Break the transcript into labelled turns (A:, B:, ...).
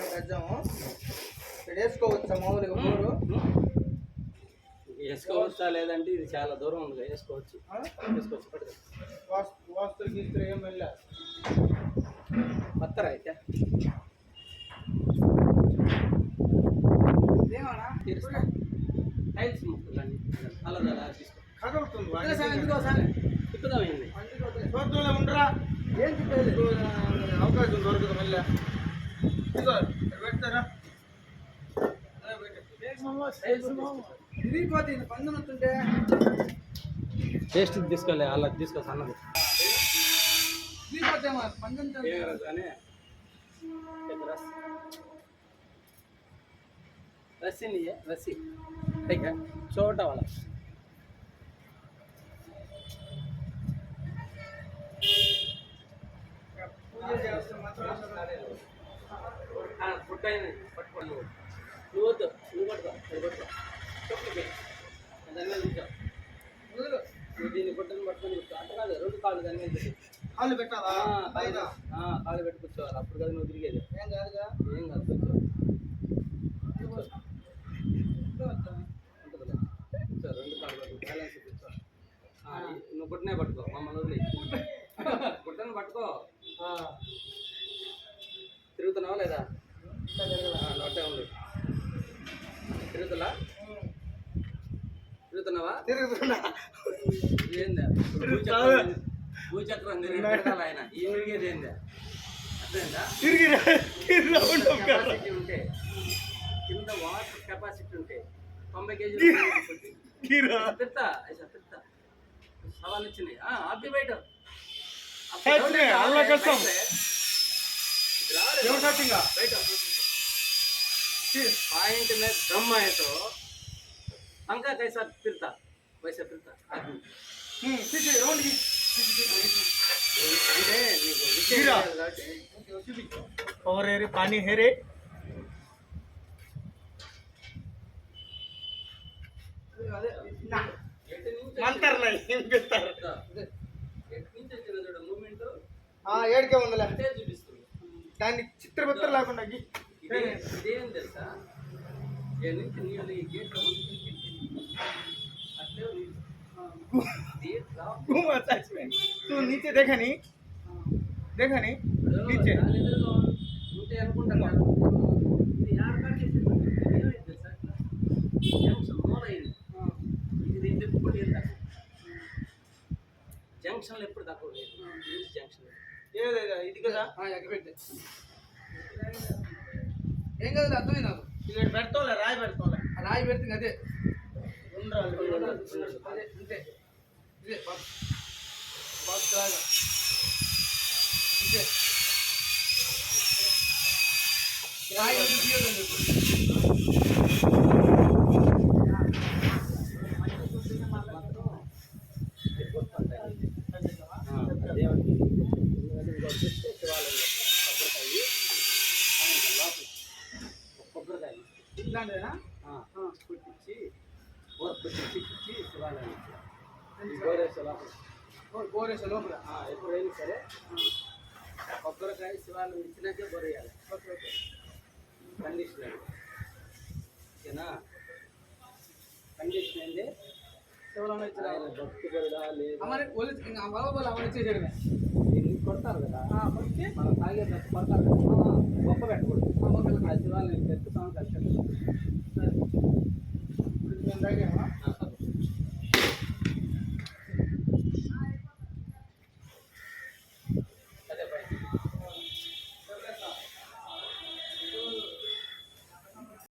A: గజము ఇక్కడ వేసుకోవచ్చా మామూలుగా మూడు
B: వేసుకోవచ్చా లేదంటే ఇది చాలా దూరం ఉంది వేసుకోవచ్చు వేసుకోవచ్చు
A: వాస్తులు గీస్తులు ఏం వెళ్ళా
B: పత్తరా అయితే
A: ఏమన్నా
B: టైల్స్ ముక్కలన్నీ అలా అలా తీసుకో
A: కదులుతుంది
B: తిప్పుదామైంది
A: చూద్దాంలే ఉండరా ఏం చెప్పేది అవకాశం దొరకదు మళ్ళీ ఇదిగో పెడతారా విరిగిపోతుంది పందెం వస్తుంటే
B: టేస్ట్ తీసుకోలే అలా తీసుకో సన్నది
A: విరిగిపోతే పందెం
B: కానీ रस्सी नहीं है रस्सी ठीक है छोटा वाला దీన్ని కొట్టని పట్టుకొని అట్లా కాదు రెండు కాళ్ళు దాని మీద
A: కాళ్ళు పెట్టాలా
B: కాళ్ళు పెట్టి కూర్చోవాలి అప్పుడు కదా నువ్వు తిరిగేది
A: ఏం కాదుగా
B: ఏం కాదు కూర్చో రెండు కాళ్ళు పట్టుకో బ్యాలెన్స్ కూర్చో నువ్వు గుట్టనే పట్టుకో మమ్మల్ని వదిలి గుట్టని పట్టుకో తిరుగుతున్నావా లేదా నోటే ఉంది తిరుగుతున్నావా ఏందా భూచక్రం తిరిగి ఆయన ఈ తిరిగేది ఏందా అర్థమైందా కెపాసిటీ ఉంటే కింద వాటర్ కెపాసిటీ ఉంటే 90 కేజీలు తిరుతా ऐसा తిరుతా సవాల్ వచ్చినాయి ఆపి బయట पॉइंट में दम है तो पंखा कैसा फिरता वैसे फिरता
A: और पानी है रे మంటారు ఏడికే ఉందిలే
B: చూపిస్తుంది
A: దాన్ని చిత్రబిత్ర లేకుండా
B: ఇదేం తెలుసా నుంచి నీళ్ళు ఈ గేట్లో
A: तू नीचे देखा नहीं नीचे
B: ఉంటే అనుకుంటాను ఇది ఏమైంది తెలుసా జంక్షన్ మోడైంది ఇది ఎప్పుడు జంక్షన్లో ఎప్పుడు తక్కువ లేదు జంక్షన్
A: ఇది కదా
B: ఎగబెట్టే
A: ఏం కదా అర్థమైంది నాకు ఇక్కడ పెడతావులే రాయి పెడతావులే రాయి పెడుతుంది అదే అదే అంతే ఇదే బాక్స్ లాగా అంతే రాయి తీయదని చెప్పు
B: కొబ్బరికాయ
A: ఇట్లాంటిదేనా
B: పుట్టించి శివాలయం
A: గోరేస లోపల
B: ఎప్పుడైనా సరే కొబ్బరికాయ శివాలయం ఇచ్చినాకే బొరేయాలి కండిషన్ ఓకేనా కండిషన్ ఏంటి
A: శివరామ
B: భక్తి బరుడా లేదు
A: అవన్నీ చేసేయడమే
B: దీన్ని కొడతారు కదా మనం తాగే కొడతారు కదా గొప్ప పెట్టకూడదు ఆ శివాలయం పెట్టుతాం కలిసి
A: తాగామా